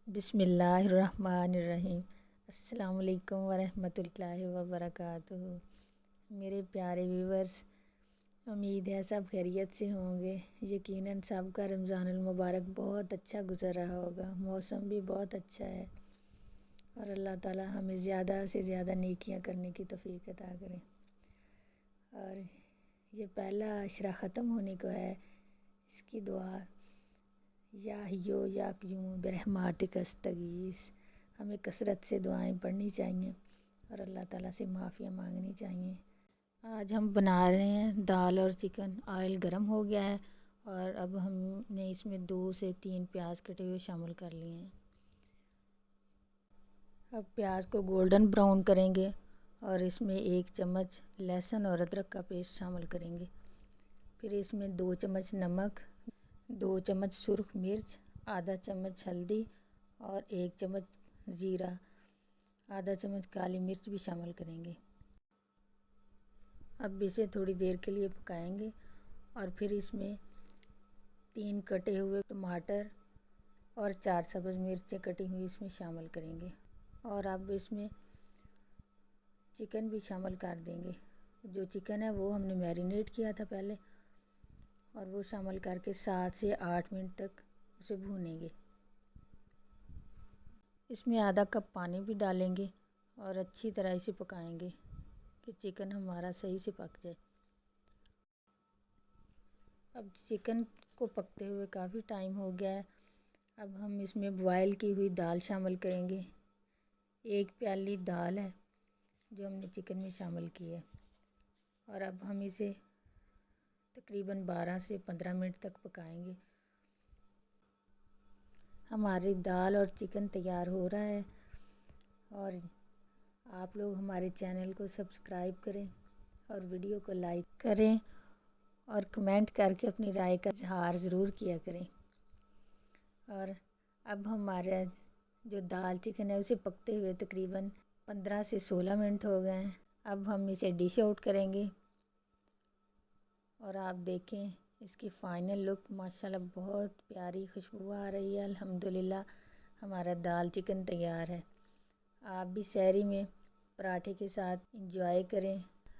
بسم اللہ الرحمن الرحیم۔ السلام علیکم ورحمۃ اللہ وبرکاتہ۔ میرے پیارے ویورز، امید ہے سب خیریت سے ہوں گے۔ یقیناً سب کا رمضان المبارک بہت اچھا گزر رہا ہوگا، موسم بھی بہت اچھا ہے، اور اللہ تعالی ہمیں زیادہ سے زیادہ نیکیاں کرنے کی توفیق عطا کریں۔ اور یہ پہلا عشرہ ختم ہونے کو ہے، اس کی دعا یا حیو یا قیوم برحماتک استغیث، ہمیں کثرت سے دعائیں پڑھنی چاہیے اور اللہ تعالیٰ سے معافیاں مانگنی چاہیے۔ آج ہم بنا رہے ہیں دال اور چکن۔ آئل گرم ہو گیا ہے اور اب ہم نے اس میں 2 سے 3 پیاز کٹے ہوئے شامل کر لیے ہیں۔ اب پیاز کو گولڈن براؤن کریں گے اور اس میں 1 چمچ لہسن اور ادرک کا پیسٹ شامل کریں گے۔ پھر اس میں 2 چمچ نمک، 2 چمچ سرخ مرچ، آدھا چمچ ہلدی اور 1 چمچ زیرہ، آدھا چمچ کالی مرچ بھی شامل کریں گے۔ اب اسے تھوڑی دیر کے لیے پکائیں گے اور پھر اس میں 3 کٹے ہوئے ٹماٹر اور 4 سبز مرچیں کٹی ہوئی اس میں شامل کریں گے، اور اب اس میں چکن بھی شامل کر دیں گے۔ جو چکن ہے وہ ہم نے میرینیٹ کیا تھا پہلے، اور وہ شامل کر کے 7 سے 8 منٹ تک اسے بھونیں گے۔ اس میں آدھا کپ پانی بھی ڈالیں گے اور اچھی طرح اسے پکائیں گے کہ چکن ہمارا صحیح سے پک جائے۔ اب چکن کو پکتے ہوئے کافی ٹائم ہو گیا ہے۔ اب ہم اس میں بوائل کی ہوئی دال شامل کریں گے۔ 1 پیالی دال ہے جو ہم نے چکن میں شامل کی ہے، اور اب ہم اسے تقریباً 12 سے 15 منٹ تک پکائیں گے۔ ہماری دال اور چکن تیار ہو رہا ہے، اور آپ لوگ ہمارے چینل کو سبسکرائب کریں اور ویڈیو کو لائک کریں اور کمنٹ کر کے اپنی رائے کا اظہار ضرور کیا کریں۔ اور اب ہمارا جو دال چکن ہے اسے پکتے ہوئے تقریباً 15 سے 16 منٹ ہو گئے ہیں۔ اب ہم اسے ڈش آؤٹ کریں گے، اور آپ دیکھیں اس کی فائنل لک، ماشاءاللہ بہت پیاری خوشبو آ رہی ہے۔ الحمدللہ ہمارا دال چکن تیار ہے۔ آپ بھی سحری میں پراٹھے کے ساتھ انجوائے کریں۔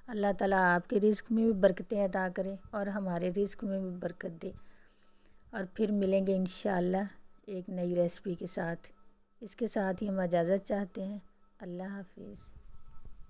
اللہ تعالیٰ آپ کے رزق میں بھی برکتیں عطا کرے اور ہمارے رزق میں بھی برکت دے، اور پھر ملیں گے انشاءاللہ ایک نئی ریسپی کے ساتھ۔ اس کے ساتھ ہی ہم اجازت چاہتے ہیں۔ اللہ حافظ۔